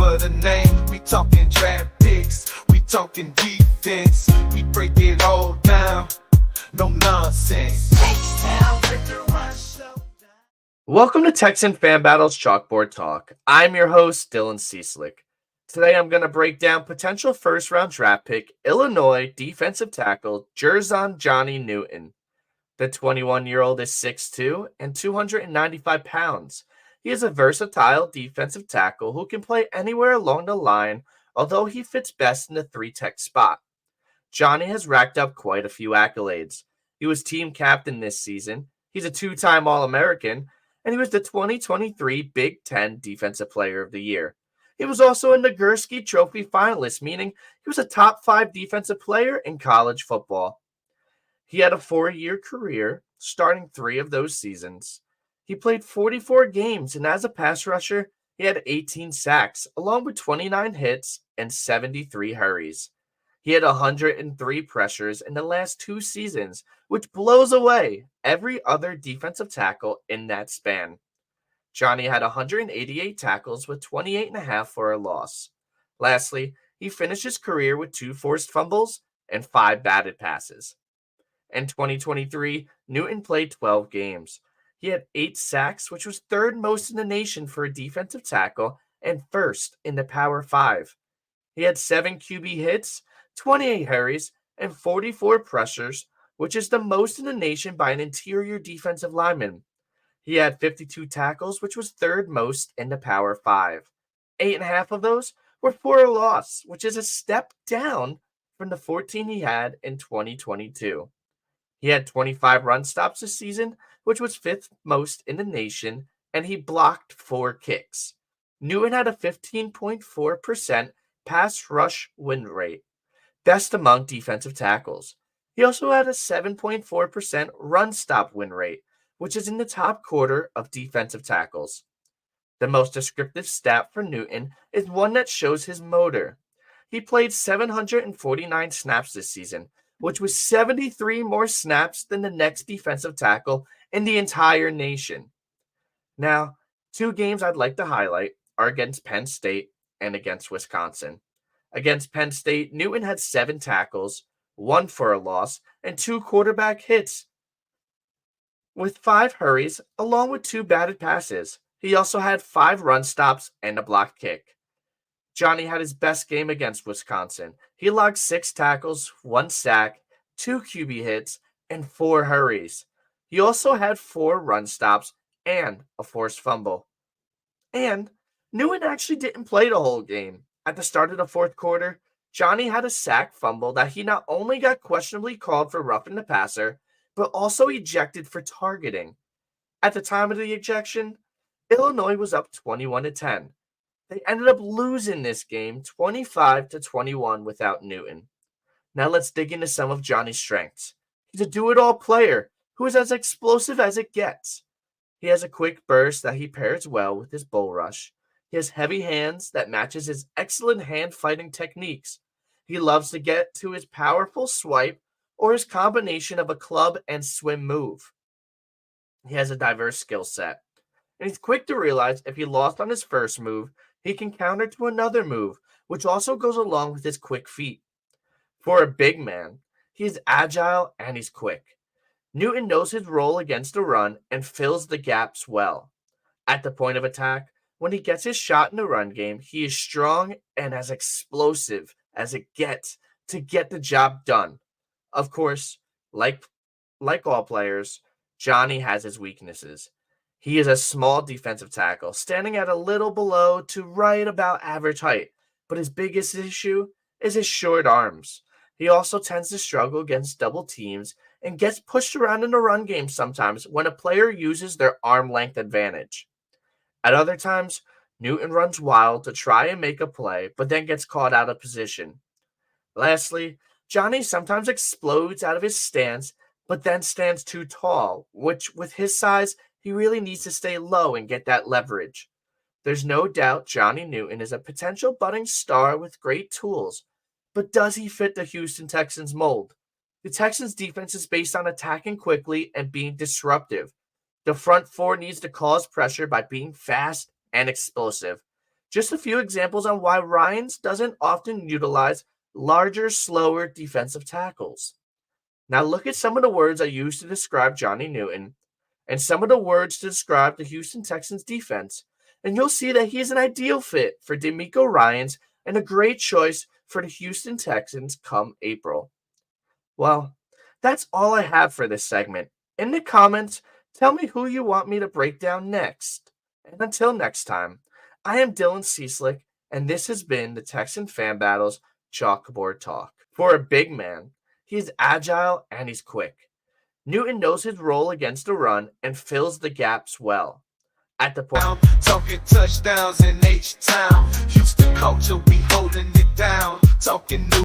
of the name. We talking draft picks, we talking defense. We break it all down, no nonsense. Welcome to Texan Fan Battles Chalkboard Talk. I'm your host, Dylan Cieslik. Today I'm going to break down potential first-round draft pick Illinois defensive tackle Jer'Zhan Newton. The 21-year-old is 6'2" and 295 pounds. He is a versatile defensive tackle who can play anywhere along the line, although he fits best in the 3-tech spot. Johnny has racked up quite a few accolades. He was team captain this season, he's a 2-time All-American, and he was the 2023 Big Ten Defensive Player of the Year. He was also a Nagurski Trophy finalist, meaning he was a top 5 defensive player in college football. He had a 4-year career, starting 3 of those seasons. He played 44 games, and as a pass rusher, he had 18 sacks, along with 29 hits and 73 hurries. He had 103 pressures in the last 2 seasons, which blows away every other defensive tackle in that span. Johnny had 188 tackles with 28.5 for a loss. Lastly, he finished his career with 2 forced fumbles and 5 batted passes. In 2023, Newton played 12 games. He had 8 sacks, which was 3rd most in the nation for a defensive tackle and 1st in the Power 5. He had 7 QB hits, 28 hurries, and 44 pressures, which is the most in the nation by an interior defensive lineman. He had 52 tackles, which was 3rd most in the Power 5. 8.5 of those were for a loss, which is a step down from the 14 he had in 2022. He had 25 run stops this season, which was 5th most in the nation, and he blocked 4 kicks. Newton had a 15.4% pass rush win rate, best among defensive tackles. He also had a 7.4% run stop win rate, which is in the top quarter of defensive tackles. The most descriptive stat for Newton is one that shows his motor. He played 749 snaps this season, which was 73 more snaps than the next defensive tackle in the entire nation. Now, 2 games I'd like to highlight are against Penn State and against Wisconsin. Against Penn State, Newton had 7 tackles, 1 for a loss, and 2 quarterback hits, with 5 hurries, along with 2 batted passes. He also had 5 run stops and a blocked kick. Johnny had his best game against Wisconsin. He logged 6 tackles, 1 sack, 2 QB hits, and 4 hurries. He also had 4 run stops and a forced fumble. And Newton actually didn't play the whole game. At the start of the 4th quarter, Johnny had a sack fumble that he not only got questionably called for roughing the passer, but also ejected for targeting. At the time of the ejection, Illinois was up 21-10. They ended up losing this game 25-21 without Newton. Now let's dig into some of Johnny's strengths. He's a do-it-all player who is as explosive as it gets. He has a quick burst that he pairs well with his bull rush. He has heavy hands that matches his excellent hand-fighting techniques. He loves to get to his powerful swipe or his combination of a club and swim move. He has a diverse skill set, and he's quick to realize if he lost on his first move, he can counter to another move, which also goes along with his quick feet. For a big man, he is agile and he's quick. Newton knows his role against the run and fills the gaps well. At the point of attack, when he gets his shot in the run game, he is strong and as explosive as it gets to get the job done. Of course, like all players, Johnny has his weaknesses. He is a small defensive tackle, standing at a little below to right about average height, but his biggest issue is his short arms. He also tends to struggle against double teams and gets pushed around in the run game sometimes when a player uses their arm length advantage. At other times, Newton runs wild to try and make a play, but then gets caught out of position. Lastly, Johnny sometimes explodes out of his stance, but then stands too tall, which with his size, he really needs to stay low and get that leverage. There's no doubt Johnny Newton is a potential budding star with great tools, but does he fit the Houston Texans mold? The Texans' defense is based on attacking quickly and being disruptive. The front four needs to cause pressure by being fast and explosive. Just a few examples on why Ryans doesn't often utilize larger, slower defensive tackles. Now look at some of the words I used to describe Johnny Newton and some of the words to describe the Houston Texans defense, and you'll see that he's an ideal fit for DeMeco Ryans and a great choice for the Houston Texans come April. Well, that's all I have for this segment. In the comments, tell me who you want me to break down next. And until next time, I am Dylan Cieslik, and this has been the Texan Fan Battles Chalkboard Talk. For a big man, he's agile and he's quick. Newton knows his role against the run and fills the gaps well. At the point, talking touchdowns in H-Town. Houston culture, we holding it down. Talking new